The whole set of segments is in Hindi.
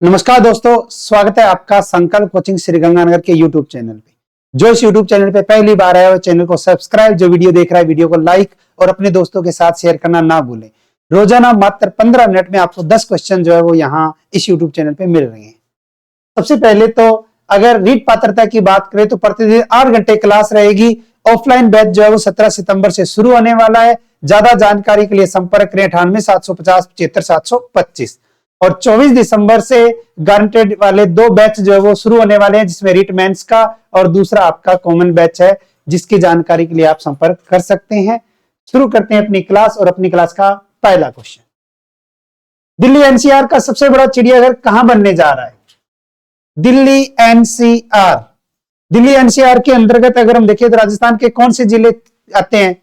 नमस्कार दोस्तों, स्वागत है आपका संकल्प कोचिंग श्रीगंगानगर के यूट्यूब चैनल पे। जो इस यूट्यूब चैनल पे पहली बार आया है चैनल को सब्सक्राइब, जो वीडियो देख रहा है वीडियो को लाइक और अपने दोस्तों के साथ शेयर करना ना भूलें। रोजाना मात्र 15 मिनट में आपको 10 क्वेश्चन जो है वो यहाँ इस यूट्यूब चैनल पे मिल रहे हैं। सबसे पहले तो अगर रीट पात्रता की बात करें तो प्रतिदिन 8 घंटे क्लास रहेगी। ऑफलाइन बैच जो है वो 17 सितंबर से शुरू होने वाला है। ज्यादा जानकारी के लिए संपर्क करें 98-750-75-725 और 24 दिसंबर से गारंटेड वाले 2 बैच जो है वो शुरू होने वाले हैं, जिसमें रीट मेंस का और दूसरा आपका कॉमन बैच है, जिसकी जानकारी के लिए आप संपर्क कर सकते हैं। शुरू करते हैं अपनी क्लास और अपनी क्लास का पहला क्वेश्चन। दिल्ली एनसीआर का सबसे बड़ा चिड़ियाघर कहां बनने जा रहा है? दिल्ली एनसीआर। दिल्ली एनसीआर के अंतर्गत अगर हम देखें तो राजस्थान के कौन से जिले आते हैं?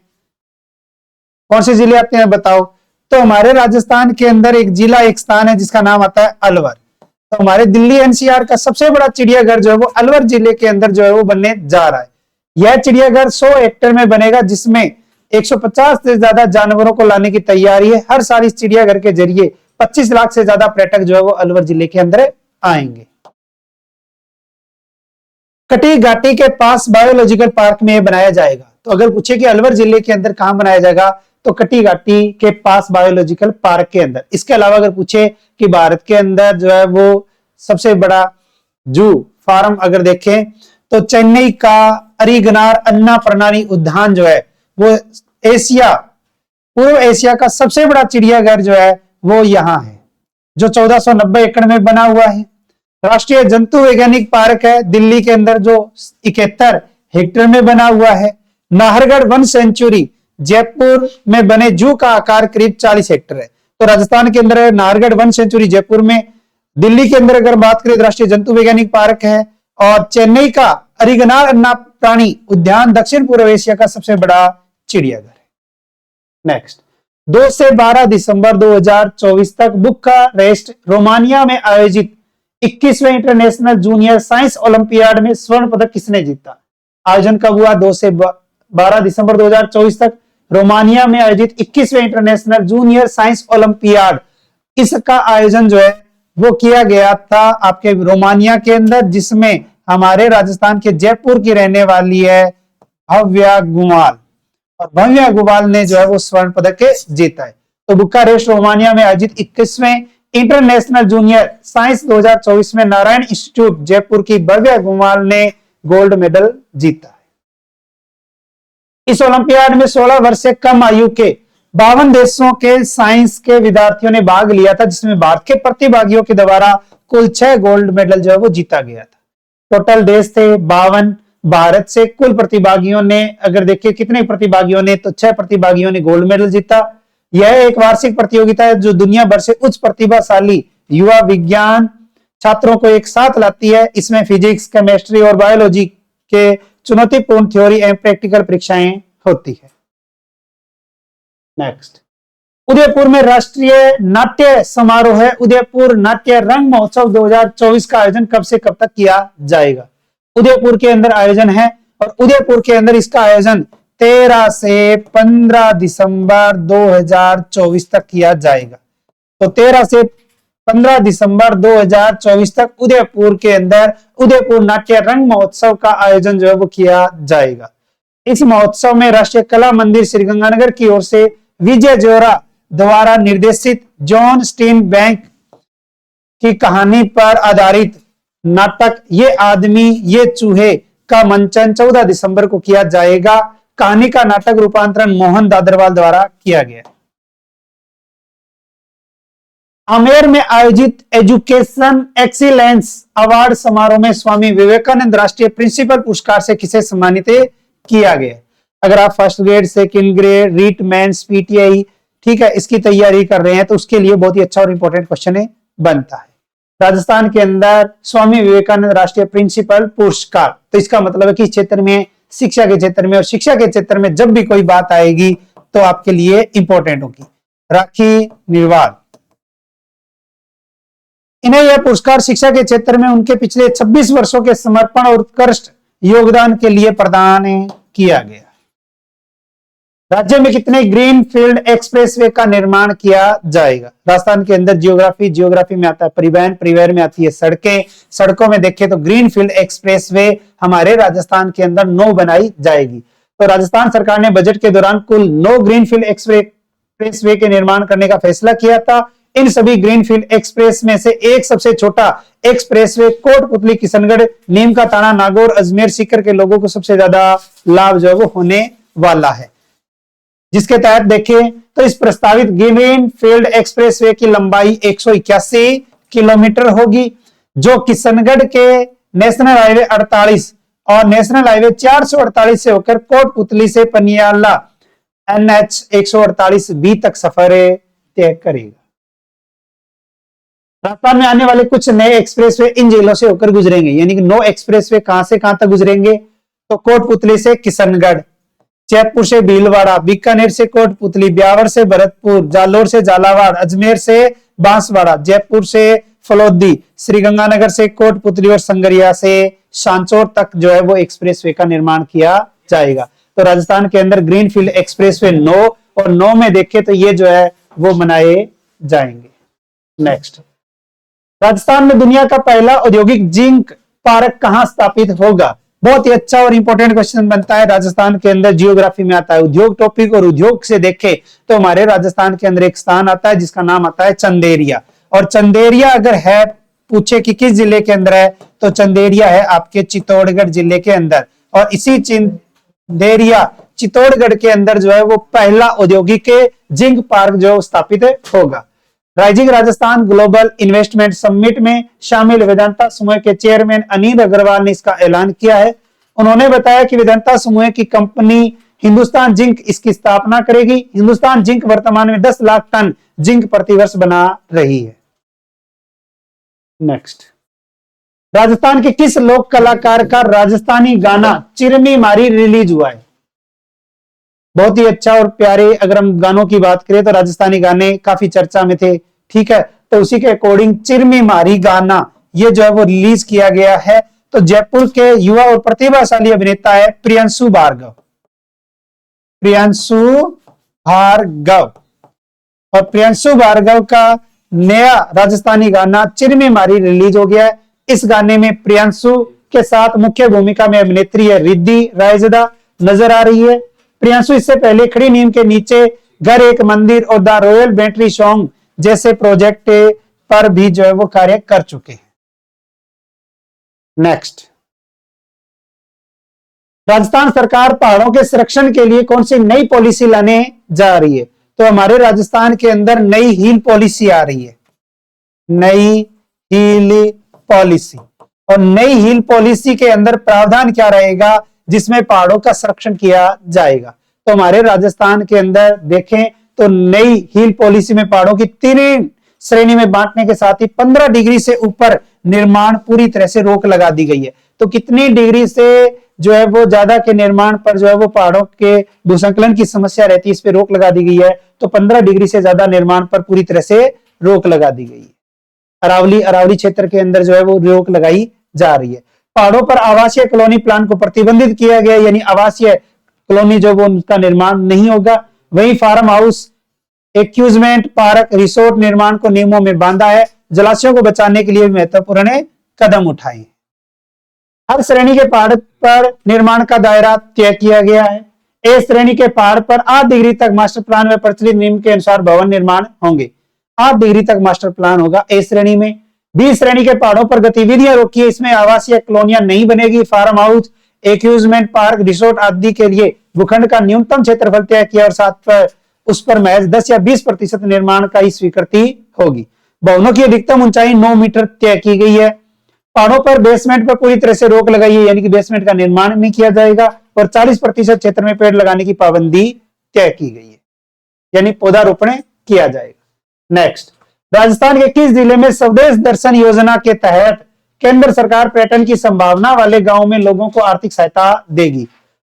कौन से जिले आते हैं बताओ? तो हमारे राजस्थान के अंदर एक जिला, एक स्थान है जिसका नाम आता है अलवर। तो हमारे दिल्ली एनसीआर का सबसे बड़ा चिड़ियाघर जो है वो अलवर जिले के अंदर जो है वो बनने जा रहा है। यह चिड़ियाघर 100 हेक्टेयर में बनेगा, जिसमें 150 से ज्यादा जानवरों को लाने की तैयारी है। हर साल इस चिड़ियाघर के जरिए 25 लाख से ज्यादा पर्यटक जो है वो अलवर जिले के अंदर आएंगे। कटी घाटी के पास बायोलॉजिकल पार्क में बनाया जाएगा। तो अगर पूछे कि अलवर जिले के अंदर कहां बनाया जाएगा, तो कटी घाटी के पास बायोलॉजिकल पार्क के अंदर। इसके अलावा अगर पूछे कि भारत के अंदर जो है वो सबसे बड़ा जू फार्म अगर देखें तो चेन्नई का अरिगनार अन्ना प्रणाली उद्यान जो है वो एशिया, पूर्व एशिया का सबसे बड़ा चिड़ियाघर जो है वो यहाँ है, जो 1490 एकड़ में बना हुआ है। राष्ट्रीय जंतु वैज्ञानिक पार्क है दिल्ली के अंदर, जो 71 हेक्टेयर में बना हुआ है। नाहरगढ़ वन सेंचुरी जयपुर में बने जू का आकार करीब 40 हेक्टेयर है। तो राजस्थान के अंदर नाहरगढ़ वन सेंचुरी जयपुर में। दिल्ली के अंदर अगर बात करें तो राष्ट्रीय जंतु वैज्ञानिक पार्क है। और चेन्नई का अरिगनार अन्ना प्राणी उद्यान दक्षिण पूर्व एशिया का सबसे बड़ा चिड़ियाघर है। नेक्स्ट, 2 से 12 दिसंबर 2024 तक बुखारेस्ट रोमानिया में आयोजित 21वें इंटरनेशनल जूनियर साइंस ओलंपियाड में स्वर्ण पदक किसने जीता? आयोजन कब हुआ? 2 से 12 दिसंबर 2024 तक रोमानिया में आयोजित 21वें इंटरनेशनल जूनियर साइंस ओलंपियाड, इसका आयोजन जो है वो किया गया था आपके रोमानिया के अंदर, जिसमें हमारे राजस्थान के जयपुर की रहने वाली है भव्या गुमाल, और भव्या गुमाल ने जो है वो स्वर्ण पदक जीता है। तो बुखारेस्ट रोमानिया में आयोजित 21वें इंटरनेशनल जूनियर साइंस 2024 में नारायण इंस्टीट्यूट जयपुर की भव्या गुमाल ने गोल्ड मेडल जीता है। इस ओलंपियाड में 16 वर्ष से कम आयु के 52 देशों के साइंस के विद्यार्थियों ने भाग लिया था, जिसमें भारत के प्रतिभागियों के द्वारा कुल 6 गोल्ड मेडल जो है वो जीता गया था। टोटल देश थे 52, भारत से कुल प्रतिभागियों ने अगर देखिए कितने प्रतिभागियों ने, तो 6 प्रतिभागियों ने गोल्ड मेडल जीता। यह एक वार्षिक प्रतियोगिता है जो दुनिया भर से उच्च प्रतिभाशाली युवा विज्ञान छात्रों को एक साथ लाती है। इसमें फिजिक्स, केमिस्ट्री और बायोलॉजी के चुनौतीपूर्ण थ्योरी एवं प्रैक्टिकल परीक्षाएं होती है। नेक्स्ट, उदयपुर में राष्ट्रीय नाट्य समारोह है उदयपुर नाट्य रंग महोत्सव 2024 का आयोजन कब से कब तक किया जाएगा? उदयपुर के अंदर आयोजन है और उदयपुर के अंदर इसका आयोजन 13 से 15 दिसंबर 2024 तक किया जाएगा। तो 13 से 15 दिसंबर 2024 तक उदयपुर के अंदर उदयपुर नाट्य रंग महोत्सव का आयोजन जो है वो किया जाएगा। इस महोत्सव में राष्ट्रीय कला मंदिर श्रीगंगानगर की ओर से विजय जोरा द्वारा निर्देशित जॉन स्टीन बैंक की कहानी पर आधारित नाटक ये आदमी ये चूहे का मंचन 14 दिसंबर को किया जाएगा। कहानी का नाटक रूपांतरण मोहन दादरवाल द्वारा किया गया। आमेर में आयोजित एजुकेशन एक्सीलेंस अवार्ड समारोह में स्वामी विवेकानंद राष्ट्रीय प्रिंसिपल पुरस्कार से किसे सम्मानित किया गया? अगर आप first grade, second grade, REET mains, PTI, ठीक है, इसकी तैयारी कर रहे हैं तो उसके लिए बहुत ही अच्छा और इंपॉर्टेंट क्वेश्चन बनता है। राजस्थान के अंदर स्वामी विवेकानंद राष्ट्रीय प्रिंसिपल पुरस्कार, तो इसका मतलब है कि इस क्षेत्र में, शिक्षा के क्षेत्र में, और शिक्षा के क्षेत्र में जब भी कोई बात आएगी तो आपके लिए इंपॉर्टेंट होगी। राखी निर्वाल, इन्हें यह पुरस्कार शिक्षा के क्षेत्र में उनके पिछले 26 वर्षों के समर्पण और उत्कृष्ट योगदान के लिए प्रदान किया गया। राज्य में कितने ग्रीन फील्ड एक्सप्रेसवे का निर्माण किया जाएगा? राजस्थान के अंदर जियोग्राफी में आता है परिवहन, परिवहन में आती है सड़कें, सड़कों में देखें तो ग्रीन फील्ड एक्सप्रेसवे हमारे राजस्थान के अंदर 9 बनाई जाएगी। तो राजस्थान सरकार ने बजट के दौरान कुल 9 ग्रीन फील्ड एक्सप्रेसवे के निर्माण करने का फैसला किया था। इन सभी ग्रीनफील्ड एक्सप्रेस में से एक सबसे छोटा एक्सप्रेसवे कोटपुतली, किशनगढ़, नीम का ताना, नागौर, अजमेर, सीकर के लोगों को सबसे ज्यादा लाभ जो है वो होने वाला है। जिसके तहत देखें तो इस प्रस्तावित ग्रीन फील्ड एक्सप्रेसवे की लंबाई 181 किलोमीटर होगी, जो किशनगढ़ के नेशनल हाईवे 48 और नेशनल हाईवे 448 से होकर कोटपुतली से पनियाला NH 148B तक सफर तय करेगा। राजस्थान में आने वाले कुछ नए एक्सप्रेसवे इन जिलों से होकर गुजरेंगे, यानी कि 9 एक्सप्रेसवे कहां से कहां तक गुजरेंगे? तो कोटपुतली से किशनगढ़, जयपुर से भीलवाड़ा, बीकानेर से कोटपुतली, ब्यावर से भरतपुर, जालोर से झालावाड़, अजमेर से बांसवाड़ा, जयपुर से फलोदी, श्रीगंगानगर से कोटपुतली और संगरिया से सांचौर तक जो है वो एक्सप्रेसवे का निर्माण किया जाएगा। तो राजस्थान के अंदर ग्रीनफील्ड एक्सप्रेसवे 9 और 9 में देखें तो ये जो है वो बनाए जाएंगे। नेक्स्ट, राजस्थान में दुनिया का पहला औद्योगिक जिंक पार्क कहां स्थापित होगा? बहुत ही अच्छा और इंपॉर्टेंट क्वेश्चन बनता है। राजस्थान के अंदर जियोग्राफी में आता है उद्योग टॉपिक, और उद्योग से देखें तो हमारे राजस्थान के अंदर एक स्थान आता है जिसका नाम आता है चंदेरिया। और चंदेरिया अगर है, पूछे कि किस जिले के अंदर है, तो चंदेरिया है आपके चित्तौड़गढ़ जिले के अंदर। और इसी चंदेरिया चित्तौड़गढ़ के अंदर जो है वो पहला औद्योगिक जिंक पार्क जो स्थापित होगा। Rising Rajasthan global investment summit में शामिल वेदांता समूह के चेयरमैन अनिल अग्रवाल ने इसका ऐलान किया है। उन्होंने बताया कि वेदांता समूह की कंपनी हिंदुस्तान जिंक इसकी स्थापना करेगी। हिंदुस्तान जिंक वर्तमान में 10 लाख टन जिंक प्रतिवर्ष बना रही है। नेक्स्ट, राजस्थान के किस लोक कलाकार का राजस्थानी गाना चिरमी मारी रिलीज हुआ है? बहुत ही अच्छा और प्यारे, अगर हम गानों की बात करें तो राजस्थानी गाने काफी चर्चा में थे, ठीक है। तो उसी के अकॉर्डिंग चिरमी मारी गाना ये जो है वो रिलीज किया गया है। तो जयपुर के युवा और प्रतिभाशाली अभिनेता है प्रियंशु भार्गव। प्रियंशु भार्गव, और प्रियंशु भार्गव का नया राजस्थानी गाना चिरमी मारी रिलीज हो गया है। इस गाने में प्रियंशु के साथ मुख्य भूमिका में अभिनेत्री है रिद्धि रायजदा नजर आ रही है। प्रियंशु इससे पहले खड़ी नींव के नीचे, घर एक मंदिर और द रॉयल बैटरी सॉन्ग जैसे प्रोजेक्ट पर भी जो है वो कार्य कर चुके हैं। नेक्स्ट, राजस्थान सरकार पहाड़ों के संरक्षण के लिए कौन सी नई पॉलिसी लाने जा रही है? तो हमारे राजस्थान के अंदर नई हील पॉलिसी आ रही है, नई हील पॉलिसी। और नई हील पॉलिसी के अंदर प्रावधान क्या रहेगा? जिसमें पहाड़ों का संरक्षण किया जाएगा। तो हमारे राजस्थान के अंदर देखें तो नई हील पॉलिसी में पहाड़ों की 3 श्रेणी में बांटने के साथ ही 15 डिग्री से ऊपर निर्माण पूरी तरह से रोक लगा दी गई है। तो कितनी डिग्री से जो है वो ज्यादा के निर्माण पर जो है वो पहाड़ों के भूसंकलन की समस्या रहती है, इस पे रोक लगा दी गई है। तो 15 डिग्री से ज्यादा निर्माण पर पूरी तरह से रोक लगा दी गई है। अरावली क्षेत्र के अंदर जो है वो रोक लगाई जा रही है। पहाड़ों पर आवासीय कॉलोनी प्लान को प्रतिबंधित किया गया, यानी आवासीय कॉलोनी जो वो उनका निर्माण नहीं होगा। वहीं फार्म हाउस, एक्यूजमेंट पार्क, रिसोर्ट निर्माण को नियमों में बांधा है। जलाशयों को बचाने के लिए महत्वपूर्ण कदम उठाए। हर श्रेणी के पहाड़ पर निर्माण का दायरा तय किया गया है। ए श्रेणी के पहाड़ पर 8 डिग्री तक मास्टर प्लान में प्रचलित नियम के अनुसार भवन निर्माण होंगे। 8 डिग्री तक मास्टर प्लान होगा ए श्रेणी में। बी श्रेणी के पहाड़ों पर गतिविधियां रोकी है, इसमें आवासीय कॉलोनियां नहीं बनेगी। फार्म हाउस, एक्यूजमेंट पार्क, रिसोर्ट आदि के लिए भूखंड का न्यूनतम क्षेत्रफल तय किया और साथ पर उस पर महज 10 या 20% निर्माण का ही स्वीकृति होगी। भवनों की अधिकतम ऊंचाई 9 मीटर तय की गई है। पहाड़ों पर बेसमेंट पर पूरी तरह से रोक लगाई है, यानी कि बेसमेंट का निर्माण नहीं किया जाएगा। और 40% क्षेत्र में पेड़ लगाने की पाबंदी तय की गई है, यानी पौधारोपण किया जाएगा। नेक्स्ट, राजस्थान के किस जिले में स्वदेश दर्शन योजना के तहत केंद्र सरकार पर्यटन की संभावना वाले गांवों में लोगों को आर्थिक सहायता देगी?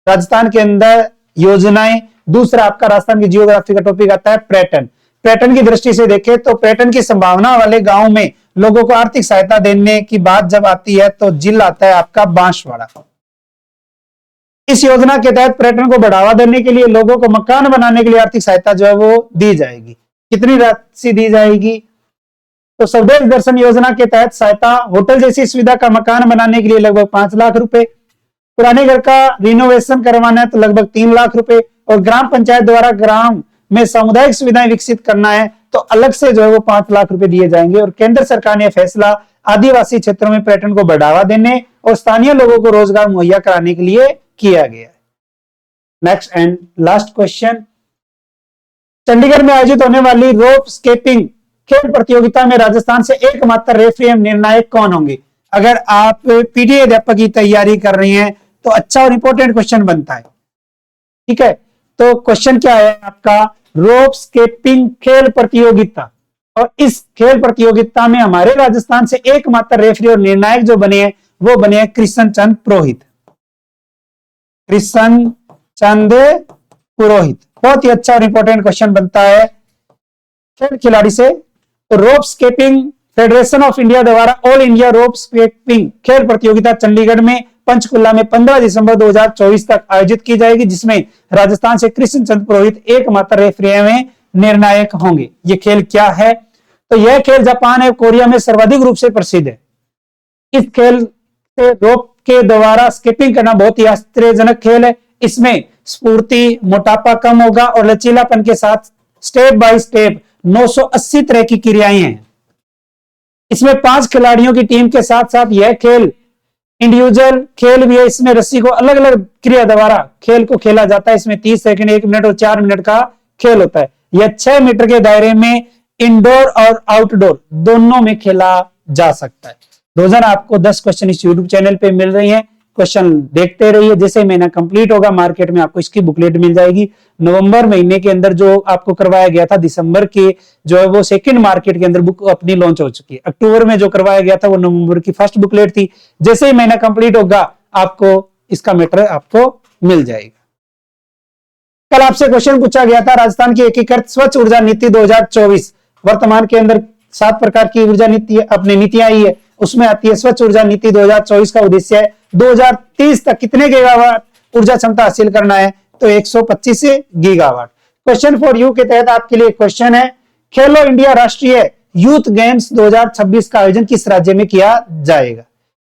राजस्थान के अंदर योजनाएं। दूसरा आपका राजस्थान की जियोग्राफी का टॉपिक आता है पर्यटन। पर्यटन की दृष्टि से देखें तो पर्यटन की संभावना वाले गांव में लोगों को आर्थिक सहायता देने की बात जब आती है तो जिला आता है आपका बांसवाड़ा। इस योजना के तहत पर्यटन को बढ़ावा देने के लिए लोगों को मकान बनाने के लिए आर्थिक सहायता जो है वो दी जाएगी। कितनी राशि दी जाएगी? तो स्वदेश दर्शन योजना के तहत सहायता होटल जैसी सुविधा का मकान बनाने के लिए लगभग 5 लाख रुपए, पुराने घर का रिनोवेशन करवाना है तो लगभग 3 लाख रुपए, और ग्राम पंचायत द्वारा ग्राम में सामुदायिक सुविधाएं विकसित करना है तो अलग से जो है वो 5 लाख रुपए दिए जाएंगे। और केंद्र सरकार ने फैसला आदिवासी क्षेत्रों में पर्यटन को बढ़ावा देने और स्थानीय लोगों को रोजगार मुहैया कराने के लिए किया गया है। Next and last question, Chandigarh में आयोजित होने वाली रोप स्केपिंग खेल प्रतियोगिता में राजस्थान से एकमात्र रेफरी एवं निर्णायक कौन होंगे? अगर आप पीटीए अध्यापक की तैयारी कर रही हैं तो अच्छा और इंपॉर्टेंट क्वेश्चन बनता है। ठीक है, तो क्वेश्चन क्या है आपका? रोप स्केपिंग खेल प्रतियोगिता, और इस खेल प्रतियोगिता में हमारे राजस्थान से एकमात्र रेफरी और निर्णायक जो बने हैं वो बने हैं कृष्ण चंद पुरोहित। कृष्ण चंद पुरोहित, बहुत ही अच्छा और इंपॉर्टेंट क्वेश्चन बनता है खेल खिलाड़ी से। तो रोप स्केपिंग फेडरेशन ऑफ इंडिया द्वारा ऑल इंडिया रोप स्केपिंग खेल प्रतियोगिता चंडीगढ़ में पंचकुला में 15 दिसंबर 2024 तक आयोजित की जाएगी, जिसमें राजस्थान से कृष्ण चंद पुरोहित एकमात्र रेफरी में निर्णायक होंगे। ये खेल क्या है? तो यह खेल जापान एवं कोरिया में सर्वाधिक रूप से प्रसिद्ध है। इस खेल से रोप के द्वारा स्कीपिंग करना बहुत ही आश्चर्यजनक खेल है। इसमें स्फूर्ति, मोटापा कम होगा और लचीलापन के साथ स्टेप बाय स्टेप 980 तरह की क्रियाएं हैं। इसमें 5 खिलाड़ियों की टीम के साथ साथ यह खेल इंडिविजुअल खेल भी है। इसमें रस्सी को अलग अलग क्रिया द्वारा खेल को खेला जाता है। इसमें 30 सेकंड, 1 मिनट और 4 मिनट का खेल होता है। यह 6 मीटर के दायरे में इंडोर और आउटडोर दोनों में खेला जा सकता है। रोजाना आपको 10 क्वेश्चन इस यूट्यूब चैनल पे मिल रही हैं। क्वेश्चन देखते रहिए। जैसे महीना कंप्लीट होगा मार्केट में आपको इसकी बुकलेट मिल जाएगी। नवंबर महीने के अंदर जो आपको करवाया गया था, दिसंबर के जो है वो सेकंड मार्केट के अंदर बुक अपनी लॉन्च हो चुकी है। अक्टूबर में जो करवाया गया था वो नवंबर की फर्स्ट बुकलेट थी। जैसे ही महीना कंप्लीट होगा आपको इसका मैटर आपको मिल जाएगा। कल आपसे क्वेश्चन पूछा गया था राजस्थान की एकीकृत स्वच्छ ऊर्जा नीति 2024। वर्तमान के अंदर 7 प्रकार की ऊर्जा नीति अपनी नीतियां आई है, उसमें आती है स्वच्छ ऊर्जा नीति 2024 का उद्देश्य है 2030 तक कितने गीगावाट ऊर्जा क्षमता हासिल करना है? तो 125 गीगावाट। क्वेश्चन फॉर यू के तहत आपके लिए क्वेश्चन है, खेलो इंडिया राष्ट्रीय यूथ गेम्स 2026 का आयोजन किस राज्य में किया जाएगा?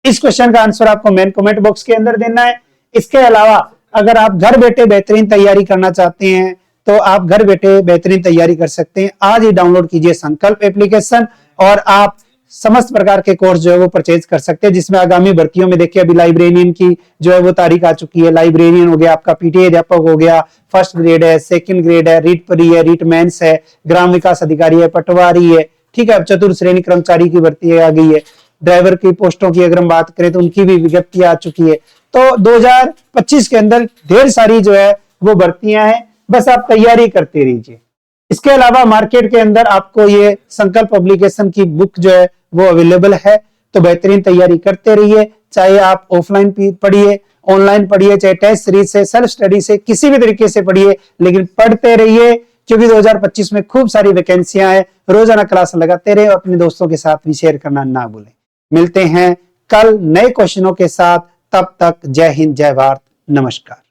इस क्वेश्चन का आंसर आपको मेन कमेंट बॉक्स के अंदर देना है। इसके अलावा अगर आप घर बैठे बेहतरीन तैयारी करना चाहते हैं तो आप घर बैठे बेहतरीन तैयारी कर सकते हैं। आज ही डाउनलोड कीजिए संकल्प एप्लीकेशन और आप समस्त प्रकार के कोर्स जो है वो परचेज कर सकते हैं, जिसमें आगामी भर्तियों में देखिए अभी लाइब्रेरियन की जो है वो तारीख आ चुकी है। लाइब्रेरियन हो गया, आपका पीटीए अध्यापक हो गया, फर्स्ट ग्रेड है, सेकंड ग्रेड है, रीट परी है, रीट मेंस है, ग्राम विकास अधिकारी है, पटवारी है। ठीक है, अब चतुर्थ श्रेणी कर्मचारी की भर्ती आ गई है। ड्राइवर की पोस्टों की अगर हम बात करें तो उनकी भी विज्ञप्ति आ चुकी है। तो 2025 के अंदर ढेर सारी जो है वो भर्तियां हैं, बस आप तैयारी करते रहिए। इसके अलावा मार्केट के अंदर आपको ये संकल्प पब्लिकेशन की बुक जो है वो अवेलेबल है, तो बेहतरीन तैयारी करते रहिए। चाहे आप ऑफलाइन पढ़िए, ऑनलाइन पढ़िए, चाहे टेस्ट सीरीज से, सेल्फ स्टडी से, किसी भी तरीके से पढ़िए, लेकिन पढ़ते रहिए क्योंकि 2025 में खूब सारी वैकेंसियां हैं। रोजाना क्लास लगाते रहे और अपने दोस्तों के साथ भी शेयर करना ना भूलें। मिलते हैं कल नए क्वेश्चनों के साथ, तब तक जय हिंद, जय भारत, नमस्कार।